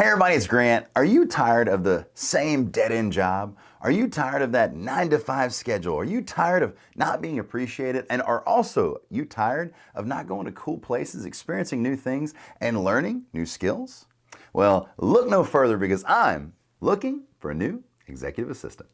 Hey everybody, it's Grant. Are you tired of the same dead-end job? Are you tired of that 9 to 5 schedule? Are you tired of not being appreciated? And are also you tired of not going to cool places, experiencing new things, and learning new skills? Well, look no further because I'm looking for a new executive assistant.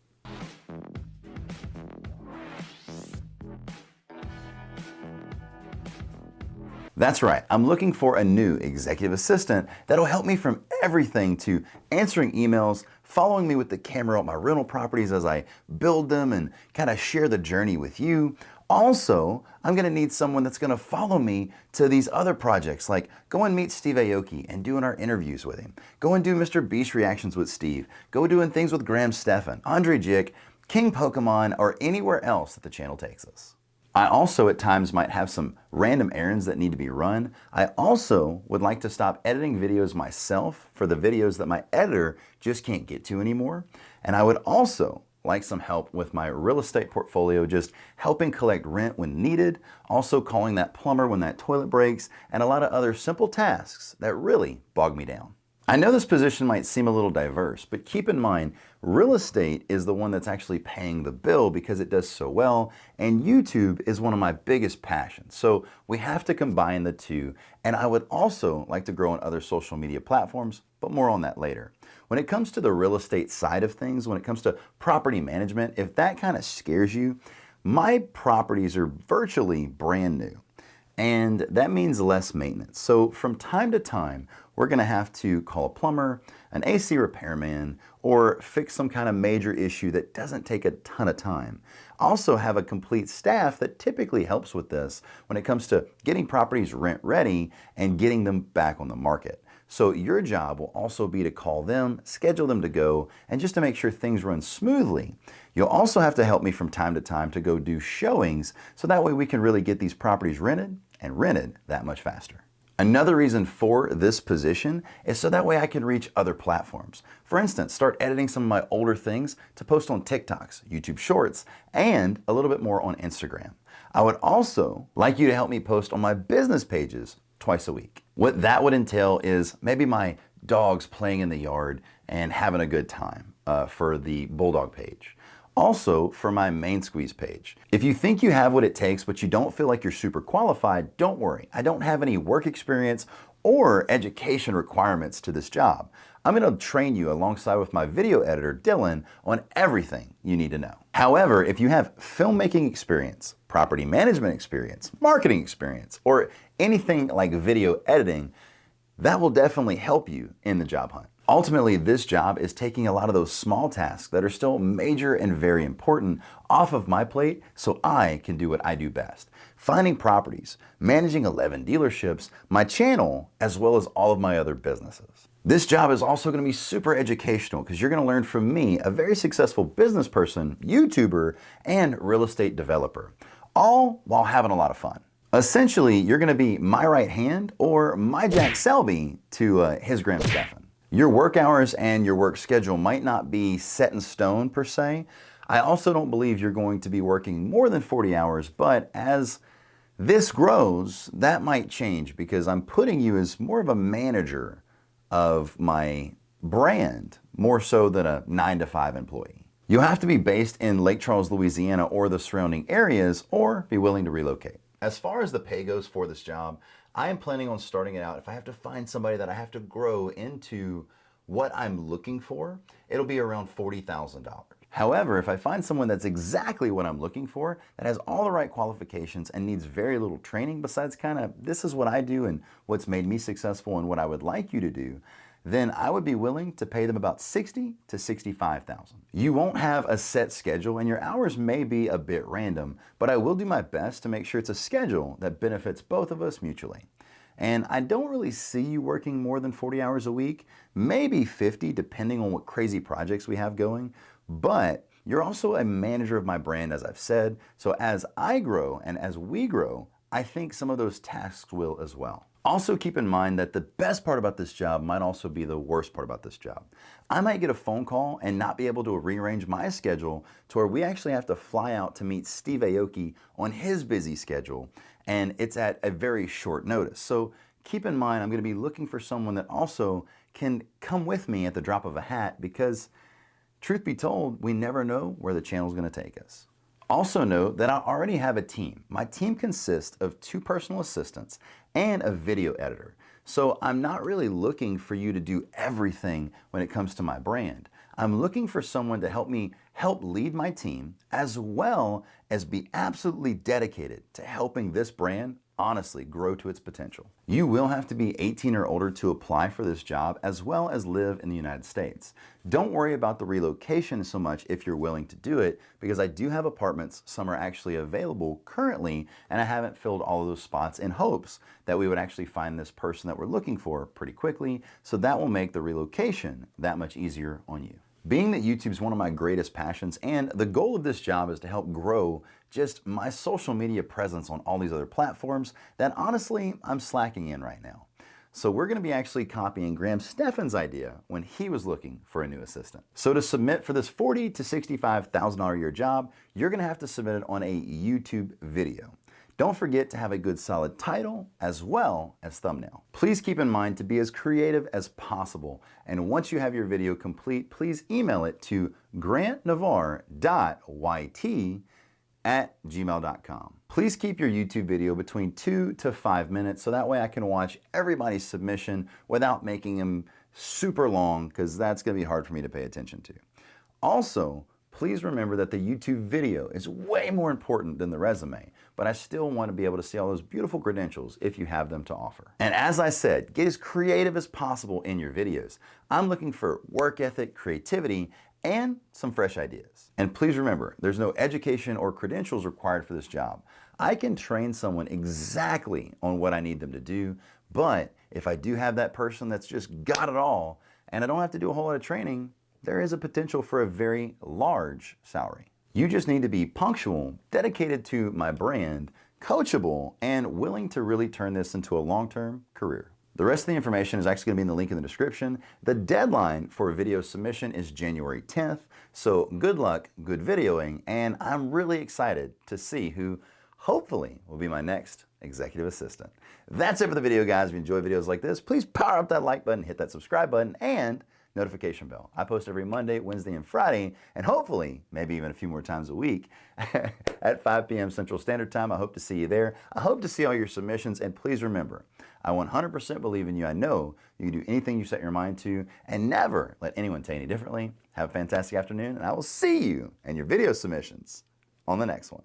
That's right, I'm looking for a new executive assistant that'll help me from everything to answering emails, following me with the camera on my rental properties as I build them and kind of share the journey with you. Also, I'm gonna need someone that's gonna follow me to these other projects, like go and meet Steve Aoki and doing our interviews with him. Go and do Mr. Beast reactions with Steve. Go doing things with Graham Stephan, Andre Jick, King Pokemon, or anywhere else that the channel takes us. I also at times might have some random errands that need to be run. I also would like to stop editing videos myself for the videos that my editor just can't get to anymore. And I would also like some help with my real estate portfolio, just helping collect rent when needed, also calling that plumber when that toilet breaks, and a lot of other simple tasks that really bog me down. I know this position might seem a little diverse, but keep in mind, real estate is the one that's actually paying the bill because it does so well, and YouTube is one of my biggest passions. So we have to combine the two, and I would also like to grow on other social media platforms, but more on that later. When it comes to the real estate side of things, when it comes to property management, if that kind of scares you, my properties are virtually brand new. And that means less maintenance. So from time to time, we're gonna have to call a plumber, an AC repairman, or fix some kind of major issue that doesn't take a ton of time. Also have a complete staff that typically helps with this when it comes to getting properties rent ready and getting them back on the market. So your job will also be to call them, schedule them to go, and just to make sure things run smoothly. You'll also have to help me from time to time to go do showings, so that way we can really get these properties rented and rented that much faster. Another reason for this position is so that way I can reach other platforms. For instance, start editing some of my older things to post on TikToks, YouTube Shorts, and a little bit more on Instagram. I would also like you to help me post on my business pages twice a week. What that would entail is maybe my dogs playing in the yard and having a good time for the Bulldog page. Also for my main squeeze page. If you think you have what it takes but you don't feel like you're super qualified, don't worry. I don't have any work experience or education requirements to this job. I'm gonna train you alongside with my video editor, Dylan, on everything you need to know. However, if you have filmmaking experience, property management experience, marketing experience, or anything like video editing, that will definitely help you in the job hunt. Ultimately, this job is taking a lot of those small tasks that are still major and very important off of my plate so I can do what I do best. Finding properties, managing 11 dealerships, my channel, as well as all of my other businesses. This job is also going to be super educational because you're going to learn from me, a very successful business person, YouTuber, and real estate developer, all while having a lot of fun. Essentially, you're going to be my right hand or my Jack Selby to his Graham Stephan. Your work hours and your work schedule might not be set in stone per se. I also don't believe you're going to be working more than 40 hours, but as this grows, that might change because I'm putting you as more of a manager of my brand, more so than a 9 to 5 employee. You'll have to be based in Lake Charles, Louisiana or the surrounding areas or be willing to relocate. As far as the pay goes for this job, I am planning on starting it out. If I have to find somebody that I have to grow into what I'm looking for, it'll be around $40,000. However, if I find someone that's exactly what I'm looking for, that has all the right qualifications and needs very little training besides kind of this is what I do and what's made me successful and what I would like you to do, then I would be willing to pay them about $60,000 to $65,000. You won't have a set schedule and your hours may be a bit random, but I will do my best to make sure it's a schedule that benefits both of us mutually. And I don't really see you working more than 40 hours a week, maybe 50 depending on what crazy projects we have going, but you're also a manager of my brand, as I've said, so as I grow and as we grow, I think some of those tasks will as well. Also keep in mind that the best part about this job might also be the worst part about this job. I might get a phone call and not be able to rearrange my schedule to where we actually have to fly out to meet Steve Aoki on his busy schedule, and it's at a very short notice. So keep in mind, I'm going to be looking for someone that also can come with me at the drop of a hat because, truth be told, we never know where the channel is going to take us. Also note that I already have a team. My team consists of 2 personal assistants and a video editor. So I'm not really looking for you to do everything when it comes to my brand. I'm looking for someone to help me lead my team, as well as be absolutely dedicated to helping this brand honestly grow to its potential. You will have to be 18 or older to apply for this job, as well as live in the United States. Don't worry about the relocation so much if you're willing to do it, because I do have apartments. Some are actually available currently, and I haven't filled all of those spots in hopes that we would actually find this person that we're looking for pretty quickly, so that will make the relocation that much easier on you. Being that YouTube is one of my greatest passions, and the goal of this job is to help grow just my social media presence on all these other platforms that honestly I'm slacking in right now. So we're going to be actually copying Graham Stephan's idea when he was looking for a new assistant. So to submit for this $40,000 to $65,000 a year job, you're going to have to submit it on a YouTube video. Don't forget to have a good solid title as well as thumbnail. Please keep in mind to be as creative as possible. And once you have your video complete, please email it to grantnavarre.yt@gmail.com. Please keep your YouTube video between 2 to 5 minutes so that way I can watch everybody's submission without making them super long, because that's going to be hard for me to pay attention to. Also, please remember that the YouTube video is way more important than the resume, but I still want to be able to see all those beautiful credentials if you have them to offer. And as I said, get as creative as possible in your videos. I'm looking for work ethic, creativity, and some fresh ideas. And please remember, there's no education or credentials required for this job. I can train someone exactly on what I need them to do, but if I do have that person that's just got it all, and I don't have to do a whole lot of training, there is a potential for a very large salary. You just need to be punctual, dedicated to my brand, coachable, and willing to really turn this into a long-term career. The rest of the information is actually going to be in the link in the description. The deadline for video submission is January 10th, so good luck, good videoing, and I'm really excited to see who hopefully will be my next executive assistant. That's it for the video, guys. If you enjoy videos like this, please power up that like button, hit that subscribe button, and notification bell. I post every Monday, Wednesday, and Friday, and hopefully, maybe even a few more times a week at 5 p.m. Central Standard Time. I hope to see you there. I hope to see all your submissions, and please remember, I 100% believe in you. I know you can do anything you set your mind to, and never let anyone tell you any differently. Have a fantastic afternoon, and I will see you and your video submissions on the next one.